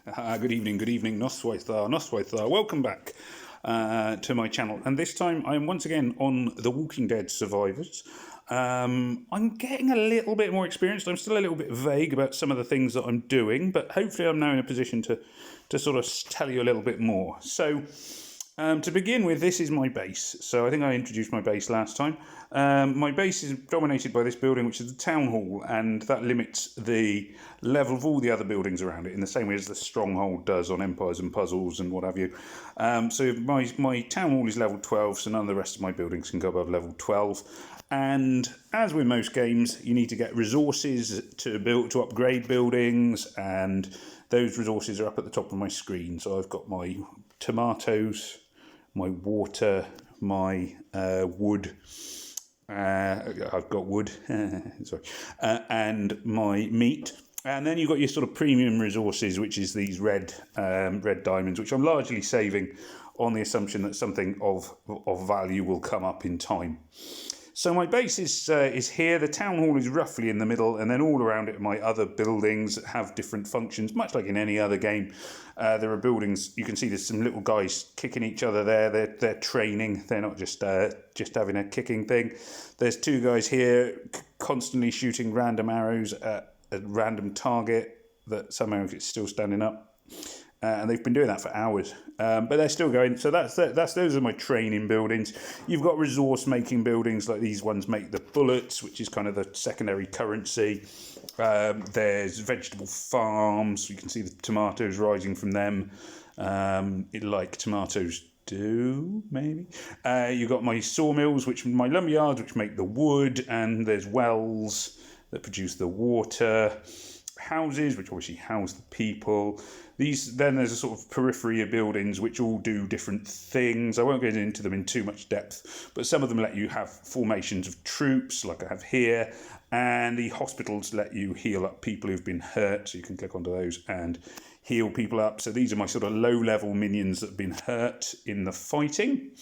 Good evening, Noswaithar. Welcome back to my channel. And this time I am once again on The Walking Dead Survivors. I'm getting a little bit more experienced. I'm still a little bit vague about some of the things that I'm doing, but hopefully I'm now in a position to sort of tell you a little bit more. So, to begin with, this is my base. So I think I introduced my base last time. My base is dominated by this building, which is the town hall, and that limits the level of all the other buildings around it in the same way as the stronghold does on Empires and Puzzles and what have you. So my town hall is level 12, so none of the rest of my buildings can go above level 12. And as with most games, you need to get resources to upgrade buildings, and those resources are up at the top of my screen. So I've got my tomatoes, my water, my wood. I've got wood, sorry, and my meat. And then you've got your sort of premium resources, which is these red diamonds, which I'm largely saving on the assumption that something of value will come up in time. So my base is here. The town hall is roughly in the middle, and then all around it are my other buildings that have different functions, much like in any other game. There are buildings. You can see there's some little guys kicking each other there. They're training. They're not just having a kicking thing. There's two guys here constantly shooting random arrows at a random target that somehow is still standing up. And they've been doing that for hours, but they're still going. So those are my training buildings. You've got resource making buildings, like these ones make the bullets, which is kind of the secondary currency. There's vegetable farms. You can see the tomatoes rising from them, like tomatoes do, maybe. You've got my sawmills, my lumber yards, which make the wood, and there's wells that produce the water. Houses, which obviously house the people. Then there's a sort of periphery of buildings which all do different things. I won't get into them in too much depth, but some of them let you have formations of troops, like I have here, and the hospitals let you heal up people who've been hurt, so you can click onto those and heal people up. So these are my sort of low-level minions that have been hurt in the fighting,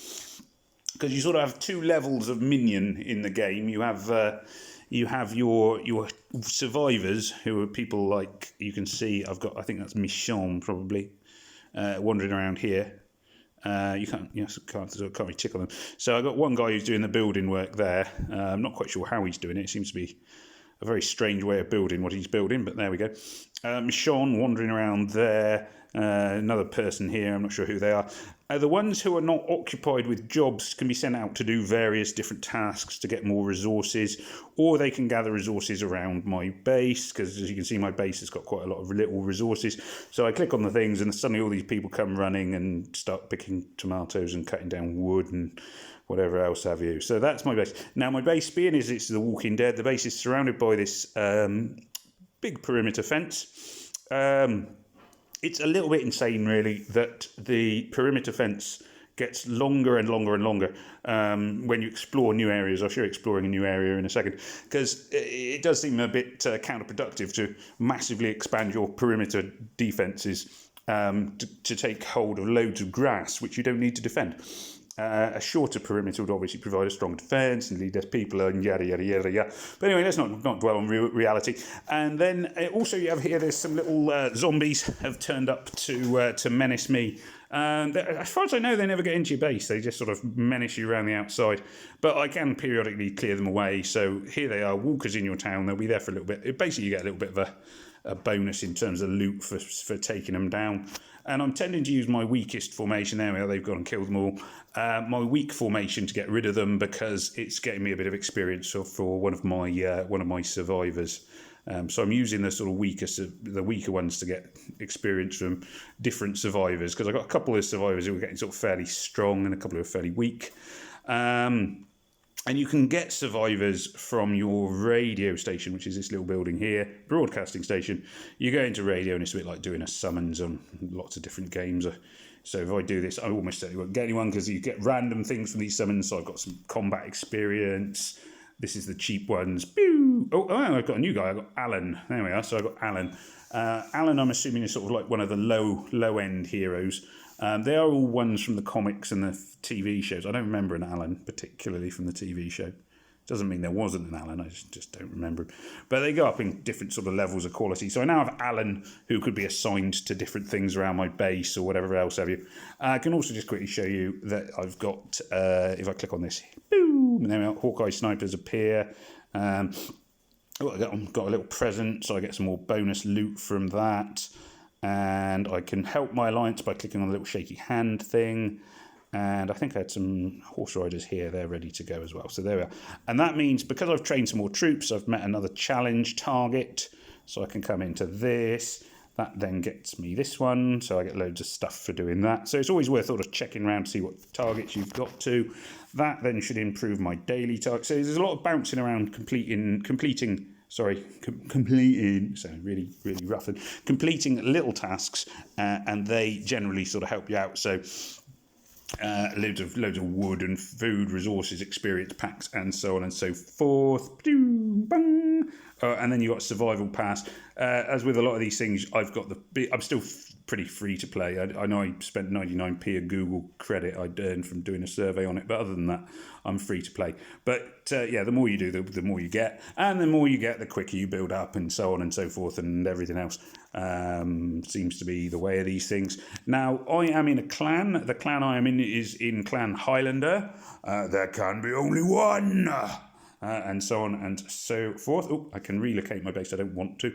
because you sort of have two levels of minion in the game. You have your survivors, who are people like, you can see, I think that's Michonne probably, wandering around here. You can't really tick on them. So I've got one guy who's doing the building work there. I'm not quite sure how he's doing it. It seems to be a very strange way of building what he's building, but there we go. Michonne wandering around there. Another person here, I'm not sure who they are. The ones who are not occupied with jobs can be sent out to do various different tasks to get more resources, or they can gather resources around my base, because as you can see, my base has got quite a lot of little resources. So I click on the things, and suddenly all these people come running and start picking tomatoes and cutting down wood and whatever else have you. So that's my base. Now, my base, being is it's The Walking Dead, the base is surrounded by this big perimeter fence. It's a little bit insane, really, that the perimeter fence gets longer and longer and longer when you explore new areas. I'll show you exploring a new area in a second, because it does seem a bit counterproductive to massively expand your perimeter defences to take hold of loads of grass, which you don't need to defend. A shorter perimeter would obviously provide a strong defence and lead less people and yada yada yada yada. But anyway, let's not dwell on reality. And then also you have here, there's some little zombies have turned up to menace me. As far as I know, they never get into your base. They just sort of menace you around the outside. But I can periodically clear them away. So here they are, walkers in your town. They'll be there for a little bit. Basically, you get a little bit of a bonus in terms of loot for taking them down. And I'm tending to use my weakest formation. There we are, they've gone and killed them all. My weak formation to get rid of them, because it's getting me a bit of experience for one of my survivors. So I'm using the sort of weaker ones to get experience from different survivors, because I've got a couple of survivors who are getting sort of fairly strong and a couple who are fairly weak. And you can get survivors from your radio station, which is this little building here, broadcasting station. You go into radio, and it's a bit like doing a summons on lots of different games. So if I do this, I almost certainly won't get anyone, because you get random things from these summons. So I've got some combat experience. This is the cheap ones. Pew! Oh, I've got a new guy. I've got Alan. There we are. So I've got Alan. Alan, I'm assuming, is sort of like one of the low-end heroes. They are all ones from the comics and the TV shows. I don't remember an Alan particularly from the TV show. Doesn't mean there wasn't an Alan, I just don't remember him. But they go up in different sort of levels of quality. So I now have Alan, who could be assigned to different things around my base or whatever else have you. I can also just quickly show you that I've got, if I click on this, boom, and then Hawkeye snipers appear. I've got a little present, so I get some more bonus loot from that. And I can help my alliance by clicking on the little shaky hand thing. And I think I had some horse riders here. They're ready to go as well. So there we are. And that means because I've trained some more troops, I've met another challenge target. So I can come into this. That then gets me this one. So I get loads of stuff for doing that. So it's always worth sort of checking around to see what targets you've got to. That then should improve my daily target. So there's a lot of bouncing around completing, so really, really rough, and completing little tasks, and they generally sort of help you out. So loads of wood and food, resources, experience packs, and so on and so forth. And then you've got survival pass. As with a lot of these things, I'm still pretty free to play. I know I spent 99p of Google credit I'd earned from doing a survey on it, but other than that, I'm free to play. But yeah, the more you do, the more you get, and the more you get, the quicker you build up, and so on and so forth, and everything else seems to be the way of these things. Now, I am in a clan. The clan I am in is in Clan Highlander. There can be only one. And so on and so forth. Oh, I can relocate my base. I don't want to.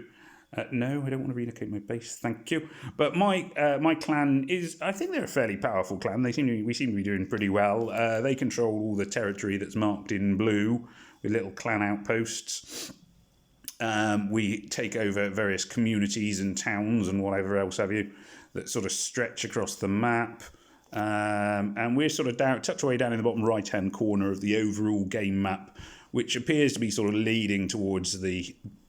No, I don't want to relocate my base. Thank you. But my clan is, I think they're a fairly powerful clan. We seem to be doing pretty well. They control all the territory that's marked in blue with little clan outposts. We take over various communities and towns and whatever else have you that sort of stretch across the map. And we're sort of tucked away down in the bottom right-hand corner of the overall game map, which appears to be sort of leading towards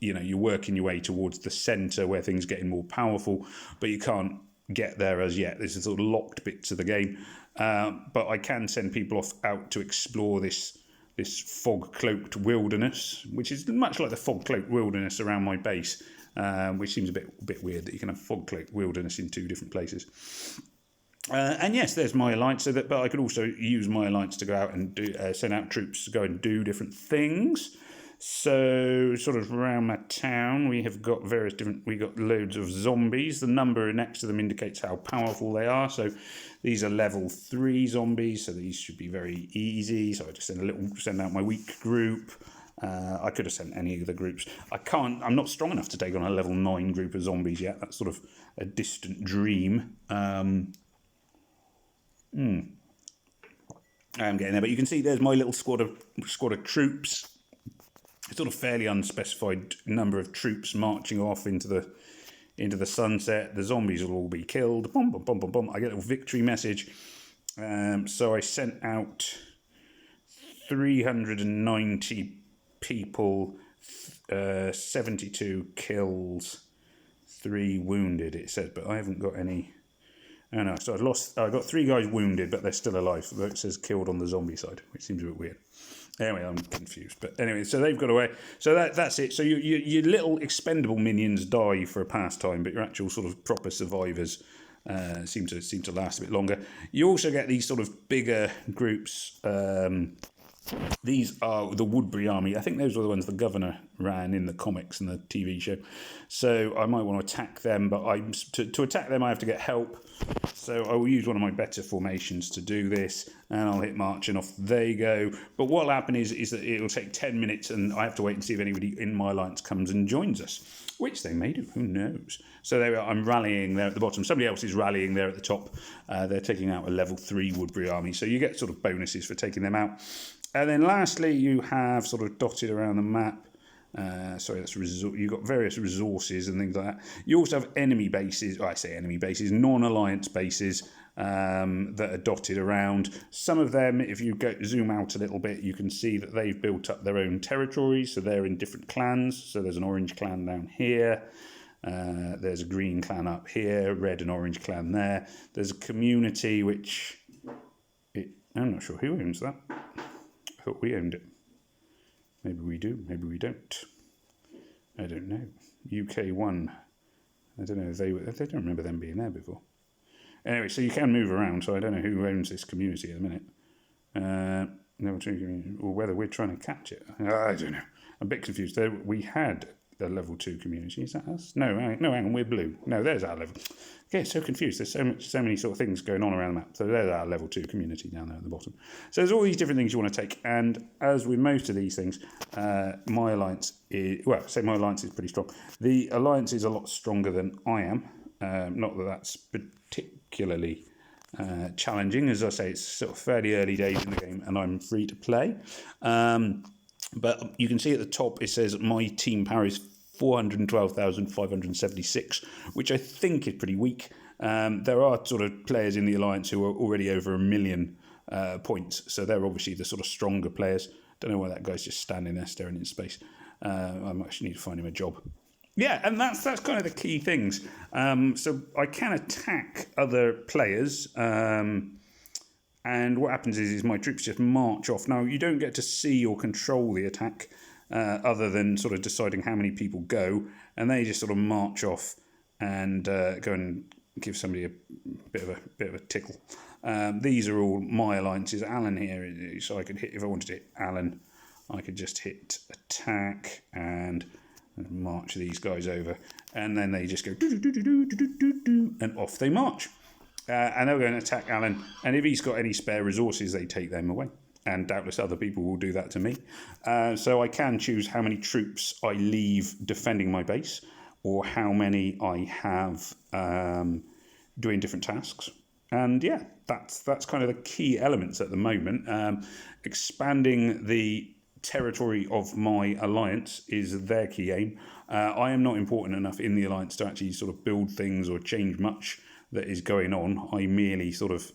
you're working your way towards the centre where things are getting more powerful, but you can't get there as yet. There's a sort of locked bits of the game. But I can send people out to explore this fog-cloaked wilderness, which is much like the fog-cloaked wilderness around my base, which seems a bit weird that you can have fog-cloaked wilderness in two different places. And yes, there's my alliance. But I could also use my alliance to go out and send out troops to go and do different things. So, sort of around my town, we have got we got loads of zombies. The number next to them indicates how powerful they are. So, these are level 3 zombies. So these should be very easy. So I just send out my weak group. I could have sent any of the groups. I'm not strong enough to take on a level 9 group of zombies yet. That's sort of a distant dream. I'm getting there, but you can see there's my little squad of troops. Sort of fairly unspecified number of troops marching off into the sunset. The zombies will all be killed. Boom, boom, boom, boom, boom. I get a little victory message. So I sent out 390 people, 72 kills, 3 wounded. It says, but I haven't got any. Oh no, so I got 3 guys wounded, but they're still alive. So it says killed on the zombie side, which seems a bit weird. Anyway, I'm confused. But anyway, so they've got away. So that's it. So your little expendable minions die for a pastime, but your actual sort of proper survivors seem to last a bit longer. You also get these sort of bigger groups. These are the Woodbury Army. I think those were the ones the governor ran in the comics and the TV show. So I might want to attack them, but to attack them I have to get help. So I will use one of my better formations to do this, and I'll hit march, and off they go. But what will happen is that it'll take 10 minutes, and I have to wait and see if anybody in my alliance comes and joins us, which they may do, who knows. So there we are, I'm rallying there at the bottom. Somebody else is rallying there at the top. They're taking out a level 3 Woodbury Army, so you get sort of bonuses for taking them out. And then lastly, you have sort of dotted around the map. You've got various resources and things like that. You also have enemy bases. I say enemy bases, non-alliance bases that are dotted around. Some of them, if you zoom out a little bit, you can see that they've built up their own territories. So they're in different clans. So there's an orange clan down here. There's a green clan up here. Red and orange clan there. There's a community which I'm not sure who owns that. I thought we owned it. Maybe we do, maybe we don't. I don't know. UK1. I don't know. I don't remember them being there before. Anyway, so you can move around, so I don't know who owns this community at the minute. level 2 community, or whether we're trying to catch it. I don't know. I'm a bit confused. There, we had a level 2 community. Is that us? No, hang on, we're blue. No, there's our level. Okay, so confused. There's so many sort of things going on around the map. So there's our level 2 community down there at the bottom. So there's all these different things you want to take. And as with most of these things, my alliance is, well, say my alliance is pretty strong. The alliance is a lot stronger than I am. Not that that's particularly challenging. As I say, it's sort of fairly early days in the game and I'm free to play. But you can see at the top it says my team power is 412,576, which I think is pretty weak. There are sort of players in the alliance who are already over 1 million points, so they're obviously the sort of stronger players. Don't know why that guy's just standing there staring in space. I actually need to find him a job. Yeah, and that's kind of the key things. So I can attack other players. And what happens is my troops just march off. Now, you don't get to see or control the attack other than sort of deciding how many people go. And they just sort of march off and go and give somebody a bit of a tickle. These are all my alliances. Alan here, so I could hit, if I wanted to hit Alan, I could just hit attack and march these guys over. And then they just go and off they march. And they'll go and attack Alan. And if he's got any spare resources, they take them away. And doubtless other people will do that to me. So I can choose how many troops I leave defending my base, or how many I have doing different tasks. And yeah, that's kind of the key elements at the moment. Expanding the territory of my alliance is their key aim. I am not important enough in the alliance to actually sort of build things or change much that is going on. I merely sort of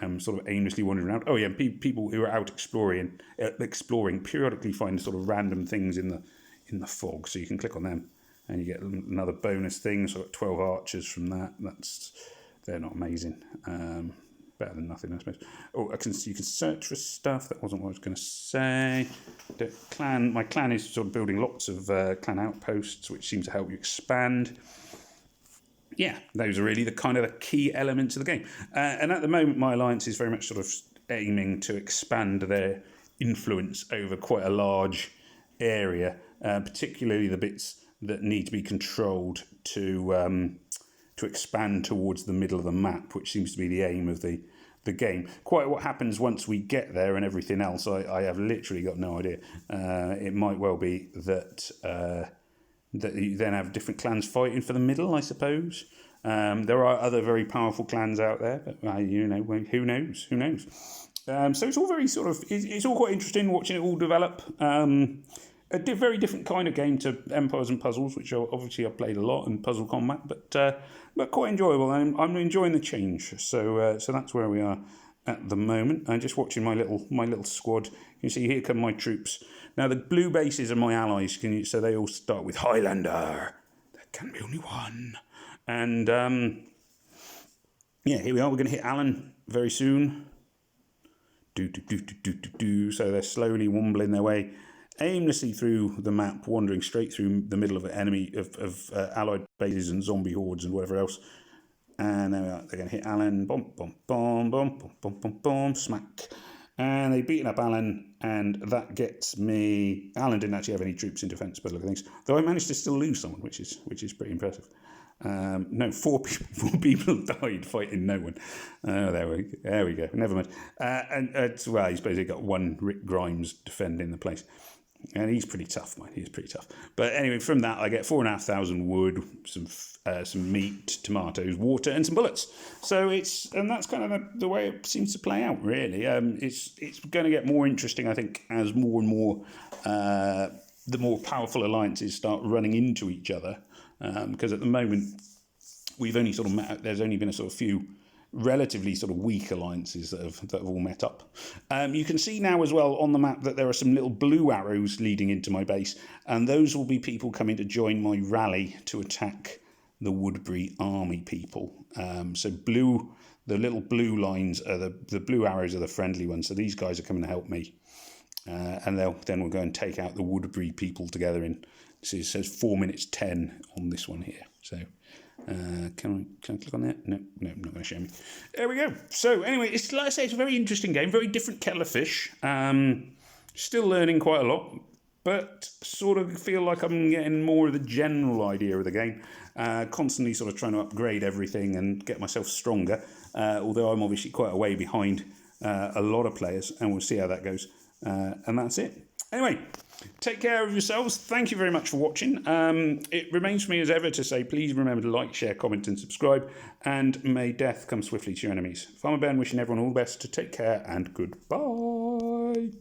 aimlessly wandering around. Oh yeah, people who are out exploring periodically find sort of random things in the fog. So you can click on them and you get another bonus thing. So I've got 12 archers from that. They're not amazing. Better than nothing, I suppose. Oh, you can search for stuff. That wasn't what I was going to say. My clan is sort of building lots of clan outposts, which seem to help you expand. Yeah, those are really the kind of the key elements of the game. And at the moment, my alliance is very much sort of aiming to expand their influence over quite a large area, particularly the bits that need to be controlled to expand towards the middle of the map, which seems to be the aim of the game. Quite what happens once we get there and everything else, I have literally got no idea. It might well be that you then have different clans fighting for the middle, I suppose. There are other very powerful clans out there, but who knows? So it's all very sort of, it's all quite interesting watching it all develop. A very different kind of game to Empires and Puzzles, which obviously I've played a lot, and Puzzle Combat, but quite enjoyable. I'm enjoying the change. So that's where we are at the moment. I'm just watching my little squad. You can see here come my troops. Now the blue bases are my allies. So they all start with Highlander. There can be only one. And yeah, here we are. We're going to hit Alan very soon. So they're slowly wombling their way aimlessly through the map, wandering straight through the middle of an enemy of allied bases and zombie hordes and whatever else. And there we are. They're going to hit Alan. Boom, boom, boom, boom, boom, boom, boom, boom, smack. And they've beaten up Alan, and that gets me. Alan didn't actually have any troops in defence, but look at things. Though I managed to still lose someone, which is pretty impressive. No, four people died fighting no one. There we go. Never mind. Well, he's basically got one Rick Grimes defending the place. And he's pretty tough, man. He's pretty tough. But anyway, from that, I get 4,500 wood, some meat, tomatoes, water, and some bullets. So that's kind of the way it seems to play out, really. It's going to get more interesting, I think, as more and more the more powerful alliances start running into each other. Because at the moment, we've only sort of met. There's only been a sort of few relatively sort of weak alliances that have all met up. You can see now as well on the map that there are some little blue arrows leading into my base, and those will be people coming to join my rally to attack the Woodbury army people. So the little blue lines are the blue arrows are the friendly ones. So these guys are coming to help me, and then we'll go and take out the Woodbury people together in. So it says 4 minutes 10 on this one here. So Can I click on that? No, not going to show me. There we go. So anyway, it's like I say, it's a very interesting game, very different kettle of fish. Still learning quite a lot, but sort of feel like I'm getting more of the general idea of the game. Constantly sort of trying to upgrade everything and get myself stronger. Although I'm obviously quite a way behind a lot of players, and we'll see how that goes. And that's it. Anyway, take care of yourselves. Thank you very much for watching. It remains for me as ever to say, please remember to like, share, comment and subscribe. And may death come swiftly to your enemies. Farmer Ben wishing everyone all the best to take care and goodbye.